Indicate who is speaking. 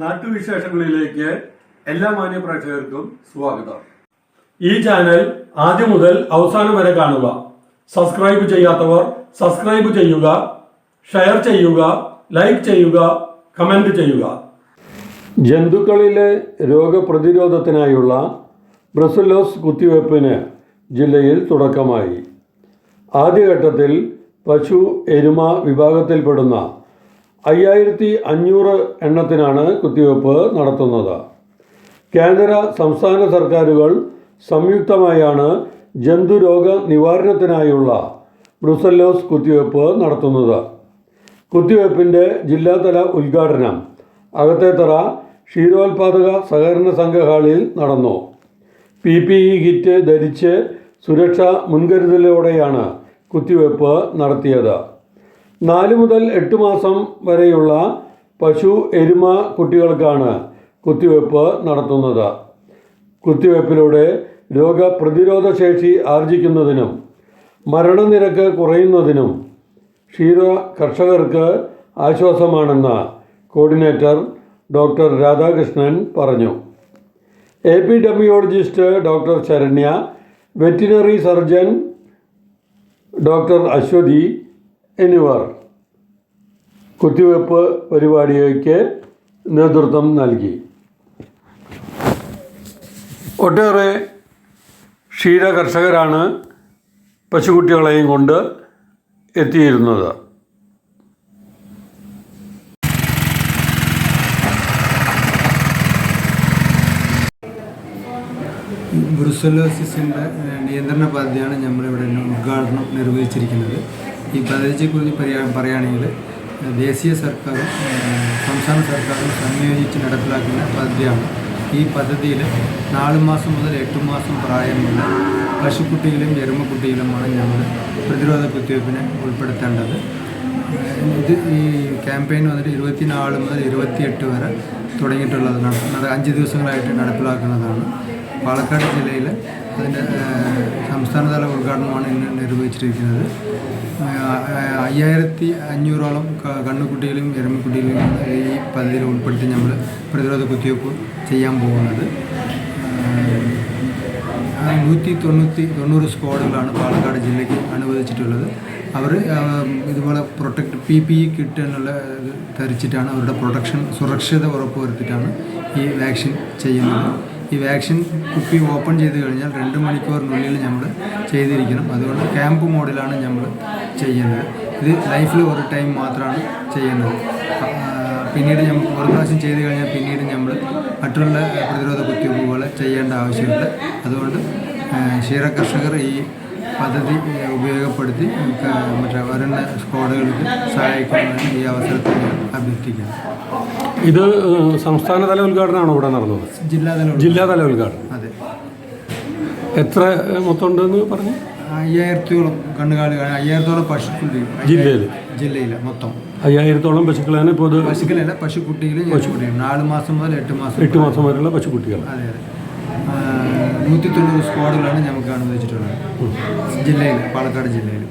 Speaker 1: നാട്ടുവിശേഷങ്ങളിലേക്ക് എല്ലാ മാന്യ പ്രേക്ഷകർക്കും സ്വാഗതം. ഈ ചാനൽ ആദ്യം മുതൽ അവസാനം വരെ കാണുക. സബ്സ്ക്രൈബ് ചെയ്യാത്തവർ സബ്സ്ക്രൈബ് ചെയ്യുക, ഷെയർ ചെയ്യുക, ലൈക്ക് ചെയ്യുക, കമന്റ് ചെയ്യുക. ജന്തുക്കളിലെ രോഗപ്രതിരോധത്തിനായുള്ള ബ്രുസെല്ലോസ് കുത്തിവയ്പ്പിന് ജില്ലയിൽ തുടക്കമായി. ആദ്യഘട്ടത്തിൽ പശു എരുമ വിഭാഗത്തിൽപ്പെടുന്ന 5500 എണ്ണത്തിനാണ് കുത്തിവയ്പ്പ് നടത്തുന്നത്. കേന്ദ്ര സംസ്ഥാന സർക്കാരുകൾ സംയുക്തമായാണ് ജന്തുരോഗ നിവാരണത്തിനായുള്ള ബ്രുസെല്ലോസ് കുത്തിവയ്പ്പ് നടത്തുന്നത്. കുത്തിവയ്പ്പിൻ്റെ ജില്ലാതല ഉദ്ഘാടനം അകത്തേത്തറ ക്ഷീരോത്പാദക സഹകരണ സംഘ ഹാളിൽ നടന്നു. PPE കിറ്റ് ധരിച്ച് സുരക്ഷാ മുൻകരുതലോടെയാണ് കുത്തിവയ്പ്പ് നടത്തിയത്. 4 മുതൽ 8 മാസം വരെയുള്ള പശു എരുമ കുട്ടികൾക്കാണ് കുത്തിവയ്പ്പ് നടത്തുന്നത്. കുത്തിവയ്പ്പിലൂടെ രോഗപ്രതിരോധ ശേഷി ആർജിക്കുന്നതിനും മരണനിരക്ക് കുറയുന്നതിനും ക്ഷീര കർഷകർക്ക് ആശ്വാസമാണെന്ന് കോർഡിനേറ്റർ ഡോക്ടർ രാധാകൃഷ്ണൻ പറഞ്ഞു. Epidemiologist doctor Saranya, veterinary surgeon doctor Aswathy എന്നിവർ കുത്തിവയ്പ്പ് പരിപാടിക്ക് നേതൃത്വം നൽകി. ഒട്ടേറെ ക്ഷീര കർഷകരാണ് പശുക്കുട്ടികളെയും കൊണ്ട് എത്തിയിരുന്നത്.
Speaker 2: ബ്രുസെല്ലോസിസിൻ്റെ നിയന്ത്രണ പദ്ധതിയാണ് നമ്മളിവിടെ ഉദ്ഘാടനം നിർവഹിച്ചിരിക്കുന്നത്. ഈ പദ്ധതിയെക്കുറിച്ച് പറയുകയാണെങ്കിൽ ദേശീയ സർക്കാരും സംസ്ഥാന സർക്കാരും സംയോജിച്ച് നടപ്പിലാക്കുന്ന പദ്ധതിയാണ്. ഈ പദ്ധതിയിൽ 4 മാസം മുതൽ 8 മാസം പ്രായമുള്ള പശുക്കുട്ടികളും എരുമക്കുട്ടികളുമാണ് നമ്മൾ പ്രതിരോധ കുത്തിവയ്പ്പിനെ ഉൾപ്പെടുത്തേണ്ടത്. ഈ ക്യാമ്പയിൻ വന്നിട്ട് 24 മുതൽ 28 വരെ തുടങ്ങിയിട്ടുള്ളതാണ്. 5 ദിവസങ്ങളായിട്ട് നടപ്പിലാക്കുന്നതാണ്. പാലക്കാട് ജില്ലയിൽ അതിൻ്റെ സംസ്ഥാനതല ഉദ്ഘാടനമാണ് ഇന്ന് നിർവഹിച്ചിരിക്കുന്നത്. 5500ഓളം കന്നുകുട്ടികളും എരുമക്കുട്ടികളും ഈ പദ്ധതിയിൽ ഉൾപ്പെടുത്തി നമ്മൾ പ്രതിരോധ കുത്തിവയ്പ്പ് ചെയ്യാൻ പോകുന്നത്. 190 സ്ക്വാഡുകളാണ് പാലക്കാട് ജില്ലയ്ക്ക് അനുവദിച്ചിട്ടുള്ളത്. അവർ ഇതുപോലെ PPE കിറ്റ് എന്നുള്ള ധരിച്ചിട്ടാണ് അവരുടെ സുരക്ഷിത ഉറപ്പുവരുത്തിയിട്ടാണ് ഈ വാക്സിൻ ചെയ്യുന്നത്. ഈ വാക്സിൻ കുപ്പി ഓപ്പൺ ചെയ്ത് കഴിഞ്ഞാൽ 2 മണിക്കൂറിനുള്ളിൽ നമ്മൾ ചെയ്തിരിക്കണം. അതുകൊണ്ട് ക്യാമ്പ് മോഡിലാണ് നമ്മൾ ചെയ്യുന്നത്. ഇത് ലൈഫിൽ ഒരു ടൈം മാത്രമാണ് ചെയ്യുന്നത്. പിന്നീട് നമ്മൾ ഒരു പ്രാവശ്യം ചെയ്ത് കഴിഞ്ഞാൽ പിന്നീട് നമ്മൾ മറ്റുള്ള പ്രതിരോധ കുത്തിവയ്പ്പുകൾ ചെയ്യേണ്ട ആവശ്യമില്ല. അതുകൊണ്ട് ക്ഷീര കർഷകർ ഈ പദ്ധതി ഉപയോഗപ്പെടുത്തി വരുന്ന സ്ക്വാഡുകൾക്ക് സഹായിക്കണമെന്ന് ഈ അവസരത്തിൽ അഭ്യർത്ഥിക്കുന്നു.
Speaker 1: ഇത് സംസ്ഥാനതല ഉദ്ഘാടനമാണോ ഇവിടെ നടന്നത്? ജില്ലാതല ഉദ്ഘാടനം.
Speaker 2: അതെ.
Speaker 1: എത്ര മൊത്തം ഉണ്ടെന്ന് പറഞ്ഞു?
Speaker 2: 5000ഓളം കന്നുകാലികൾ, 5000ഓളം പശുക്കുട്ടി ജില്ലയിൽ മൊത്തം
Speaker 1: 5000ഓളം പശുക്കളാണ് ഇപ്പോൾ.
Speaker 2: പശുക്കളല്ല, പശുക്കുട്ടികൾ 4 മാസം മുതൽ 8 മാസം
Speaker 1: വരെയുള്ള പശുക്കുട്ടികൾ.
Speaker 2: അതെ അതെ. 190 സ്ക്വാഡുകളാണ് നമുക്ക് അനുവദിച്ചിട്ടുള്ളത് ജില്ലയിൽ, പാലക്കാട് ജില്ലയിൽ.